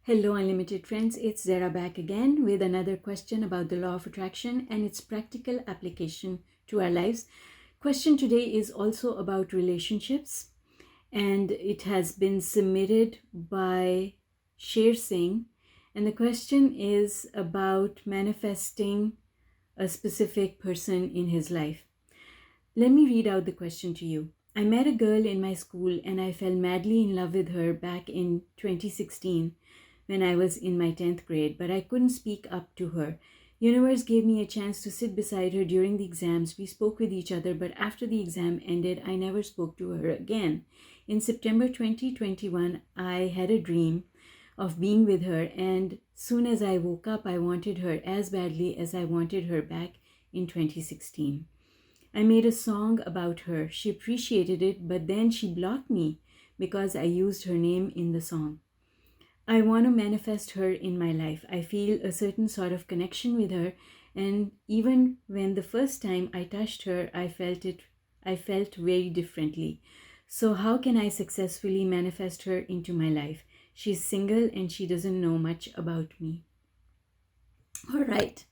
Hello, unlimited friends. It's Zara back again with another question about the law of attraction and its practical application to our lives. Question today is also about relationships, and it has been submitted by Sher Singh. And the question is about manifesting a specific person in his life. Let me read out the question to you. I met a girl in my school and I fell madly in love with her back in 2016 when I was in my 10th grade, but I couldn't speak up to her. Universe gave me a chance to sit beside her during the exams. We spoke with each other, but after the exam ended, I never spoke to her again. In September 2021, I had a dream of being with her, and soon as I woke up, I wanted her as badly as I wanted her back in 2016. I made a song about her. She appreciated it, but then she blocked me because I used her name in the song. I want to manifest her in my life. I feel a certain sort of connection with her, and even when the first time I touched her, I felt very differently. So how can I successfully manifest her into my life? She's single and she doesn't know much about me. All right.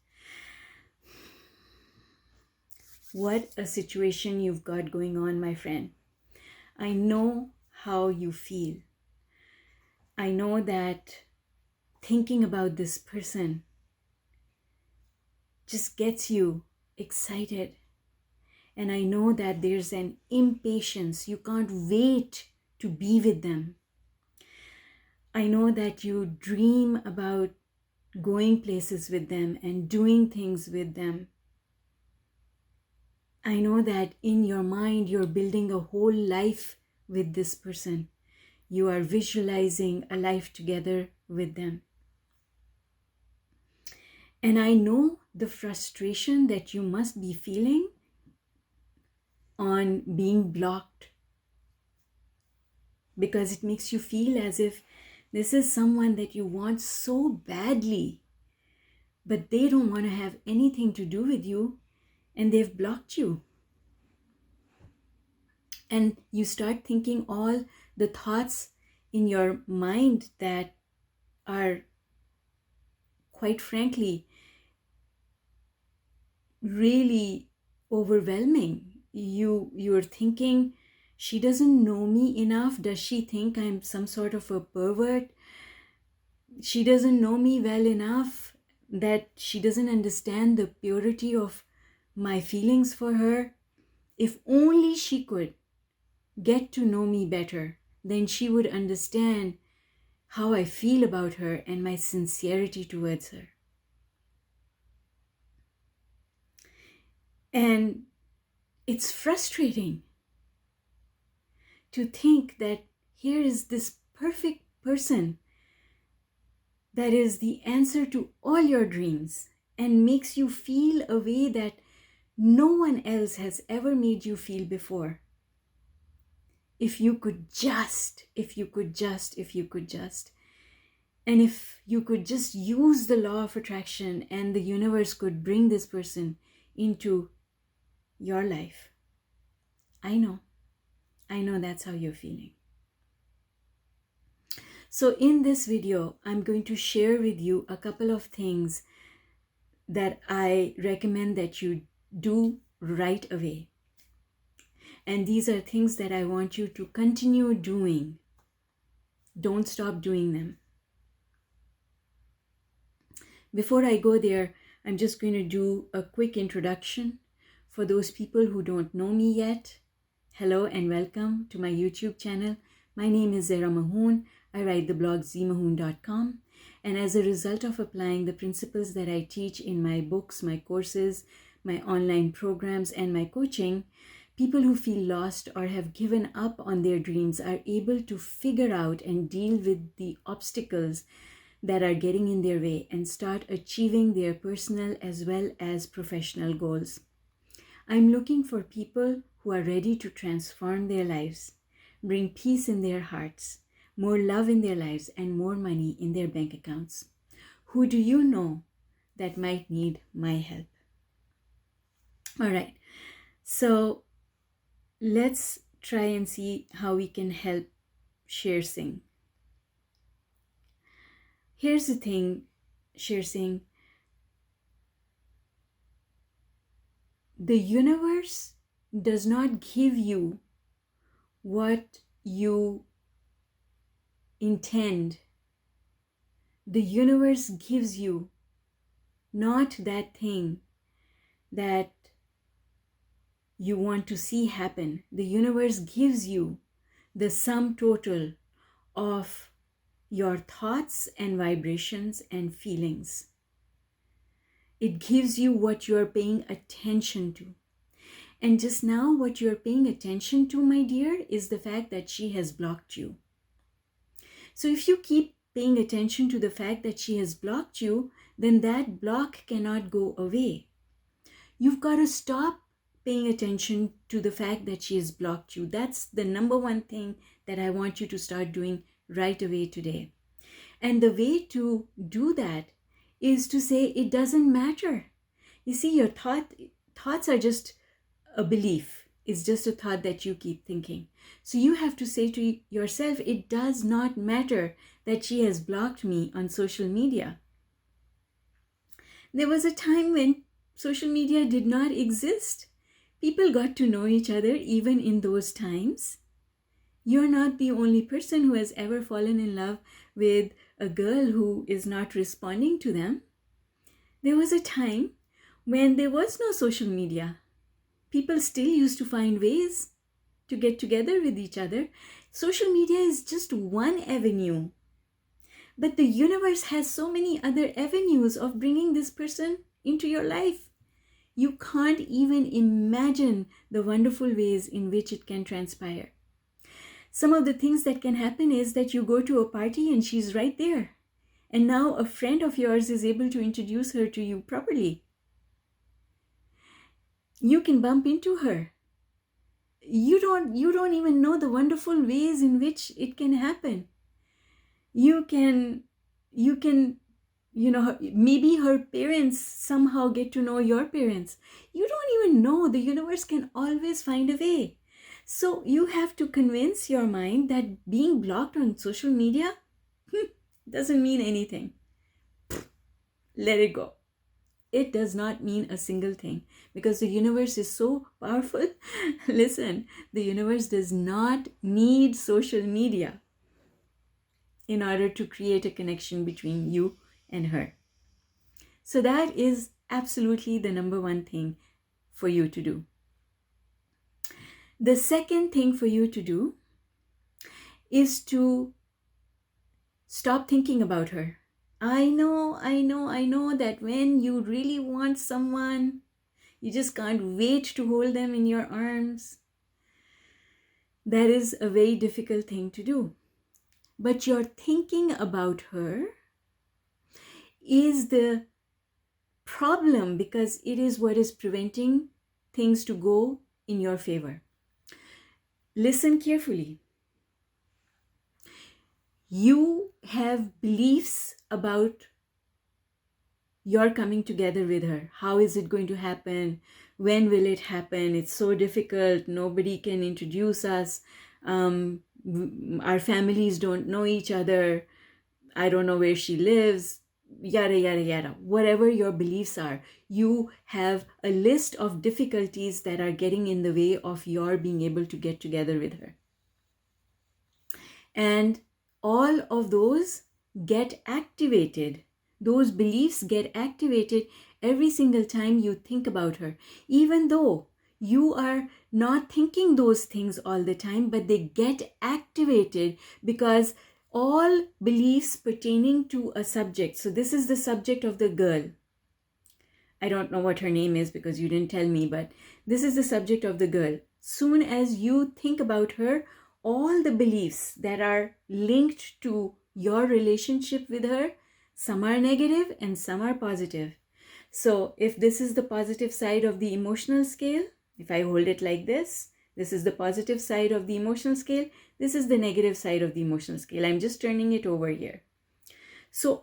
What a situation you've got going on, my friend. I know how you feel. I know that thinking about this person just gets you excited. And I know that there's an impatience. You can't wait to be with them. I know that you dream about going places with them and doing things with them. I know that in your mind, you're building a whole life with this person. You are visualizing a life together with them. And I know the frustration that you must be feeling on being blocked, because it makes you feel as if this is someone that you want so badly, but they don't want to have anything to do with you and they've blocked you. And you start thinking all the thoughts in your mind that are, quite frankly, really overwhelming. You're thinking, she doesn't know me enough. Does she think I'm some sort of a pervert? She doesn't know me well enough that she doesn't understand the purity of my feelings for her. If only she could get to know me better, then she would understand how I feel about her and my sincerity towards her. And it's frustrating to think that here is this perfect person that is the answer to all your dreams and makes you feel a way that no one else has ever made you feel before. If you could just, and if you could just use the law of attraction and the universe could bring this person into your life. I know that's how you're feeling. So in this video, I'm going to share with you a couple of things that I recommend that you do right away. And these are things that I want you to continue doing. Don't stop doing them. Before I go there, I'm just going to do a quick introduction for those people who don't know me yet. Hello and welcome to my YouTube channel. My name is Zara Mahoon. I write the blog zmahoon.com. And as a result of applying the principles that I teach in my books, my courses, my online programs, and my coaching, people who feel lost or have given up on their dreams are able to figure out and deal with the obstacles that are getting in their way and start achieving their personal as well as professional goals. I'm looking for people who are ready to transform their lives, bring peace in their hearts, more love in their lives, and more money in their bank accounts. Who do you know that might need my help? All right, so let's try and see how we can help Sher Singh. Here's the thing, Sher Singh. The universe does not give you what you intend. The universe gives you not that thing that you want to see happen. The universe gives you the sum total of your thoughts and vibrations and feelings. It gives you what you're paying attention to. And just now, what you're paying attention to, my dear, is the fact that she has blocked you. So if you keep paying attention to the fact that she has blocked you, then that block cannot go away. You've got to stop paying attention to the fact that she has blocked you. That's the number one thing that I want you to start doing right away today. And the way to do that is to say it doesn't matter. You see, your thoughts are just a belief. It's just a thought that you keep thinking. So you have to say to yourself, it does not matter that she has blocked me on social media. There was a time when social media did not exist. People got to know each other even in those times. You're not the only person who has ever fallen in love with a girl who is not responding to them. There was a time when there was no social media. People still used to find ways to get together with each other. Social media is just one avenue. But the universe has so many other avenues of bringing this person into your life. You can't even imagine the wonderful ways in which it can transpire. Some of the things that can happen is that you go to a party and she's right there. And now a friend of yours is able to introduce her to you properly. You can bump into her. You don't even know the wonderful ways in which it can happen. You can, maybe her parents somehow get to know your parents. You don't even know. The universe can always find a way. So you have to convince your mind that being blocked on social media doesn't mean anything. Let it go. It does not mean a single thing because the universe is so powerful. Listen, the universe does not need social media in order to create a connection between you and her. So that is absolutely the number one thing for you to do. The second thing for you to do is to stop thinking about her. I know that when you really want someone, you just can't wait to hold them in your arms. That is a very difficult thing to do. But your thinking about her is the problem because it is what is preventing things to go in your favor. Listen carefully. You have beliefs about your coming together with her. How is it going to happen? When will it happen? It's so difficult. Nobody can introduce us. Our families don't know each other. I don't know where she lives. Yada, yada, yada. Whatever your beliefs are, you have a list of difficulties that are getting in the way of your being able to get together with her. And all of those get activated. Those beliefs get activated every single time you think about her, even though you are not thinking those things all the time, but they get activated because all beliefs pertaining to a subject. So this is the subject of the girl. I don't know what her name is because you didn't tell me, but this is the subject of the girl. Soon as you think about her, all the beliefs that are linked to your relationship with her, some are negative and some are positive. So if this is the positive side of the emotional scale, if I hold it like this is the positive side of the emotional scale, this is the negative side of the emotional scale. I'm just turning it over here. So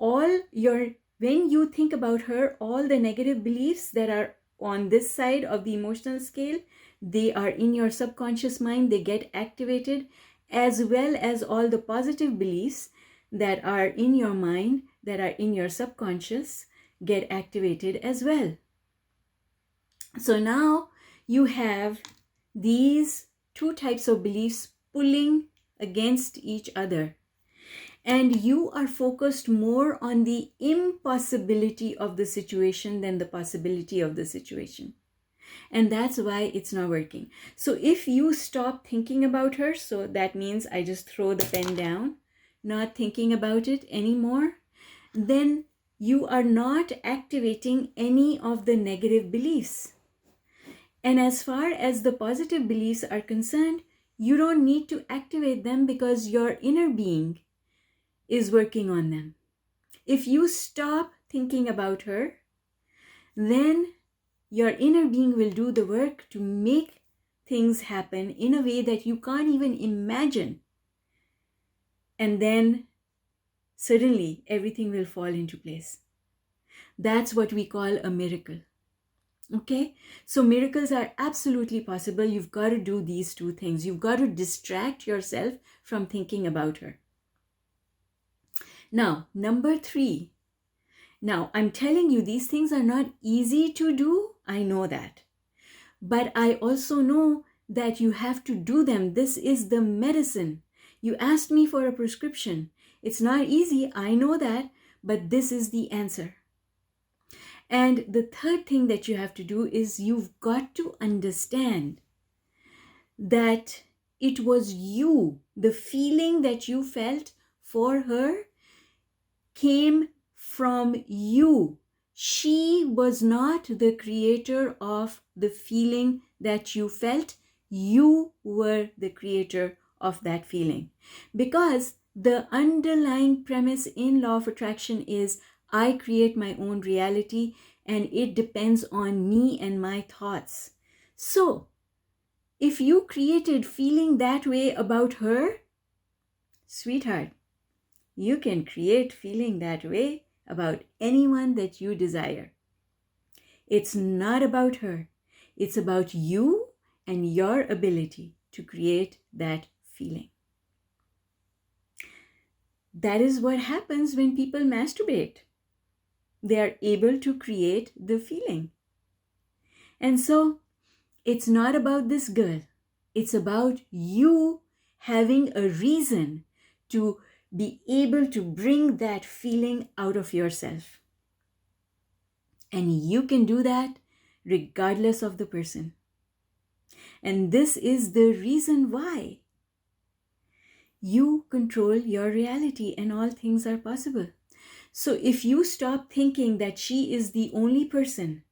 when you think about her, all the negative beliefs that are on this side of the emotional scale, they are in your subconscious mind, they get activated, as well as all the positive beliefs that are in your mind, that are in your subconscious, get activated as well. So now you have these two types of beliefs pulling against each other. And you are focused more on the impossibility of the situation than the possibility of the situation. And that's why it's not working. So if you stop thinking about her, so that means I just throw the pen down, not thinking about it anymore, then you are not activating any of the negative beliefs. And as far as the positive beliefs are concerned, you don't need to activate them because your inner being is working on them. If you stop thinking about her, then your inner being will do the work to make things happen in a way that you can't even imagine. And then suddenly everything will fall into place. That's what we call a miracle. Okay? So miracles are absolutely possible. You've got to do these two things. You've got to distract yourself from thinking about her. Now, number 3. Now, I'm telling you, these things are not easy to do. I know that. But I also know that you have to do them. This is the medicine. You asked me for a prescription. It's not easy. I know that. But this is the answer. And the third thing that you have to do is you've got to understand that it was you, the feeling that you felt for her came from you. She was not the creator of the feeling that you felt. You were the creator of that feeling. Because the underlying premise in law of attraction is I create my own reality and it depends on me and my thoughts. So, if you created feeling that way about her, sweetheart, you can create feeling that way about anyone that you desire. It's not about her. It's about you and your ability to create that feeling. That is what happens when people masturbate. They are able to create the feeling. And so, it's not about this girl. It's about you having a reason to be able to bring that feeling out of yourself. And you can do that regardless of the person. And this is the reason why you control your reality and all things are possible. So if you stop thinking that she is the only person,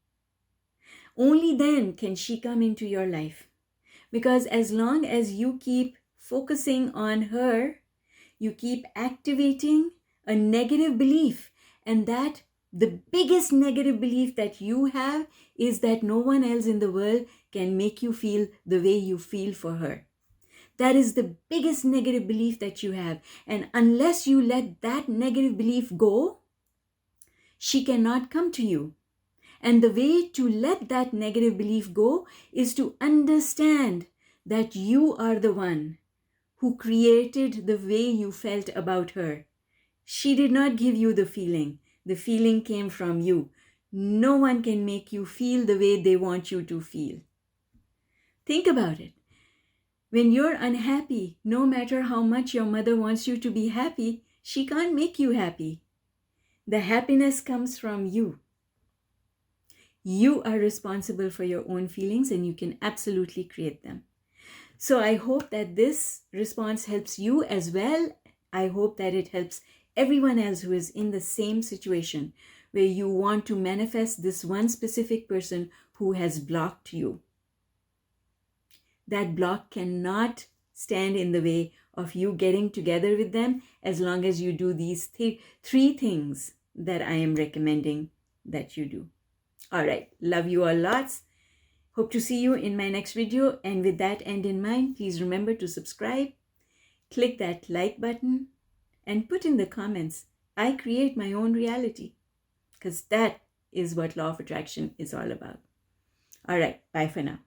only then can she come into your life. Because as long as you keep focusing on her, you keep activating a negative belief. And that the biggest negative belief that you have is that no one else in the world can make you feel the way you feel for her. That is the biggest negative belief that you have. And unless you let that negative belief go, she cannot come to you. And the way to let that negative belief go is to understand that you are the one who created the way you felt about her. She did not give you the feeling. The feeling came from you. No one can make you feel the way they want you to feel. Think about it. When you're unhappy, no matter how much your mother wants you to be happy, she can't make you happy. The happiness comes from you. You are responsible for your own feelings and you can absolutely create them. So I hope that this response helps you as well. I hope that it helps everyone else who is in the same situation where you want to manifest this one specific person who has blocked you. That block cannot stand in the way of you getting together with them as long as you do these three things that I am recommending that you do. All right. Love you all lots. Hope to see you in my next video. And with that end in mind, please remember to subscribe, click that like button, and put in the comments, I create my own reality. Because that is what law of attraction is all about. All right. Bye for now.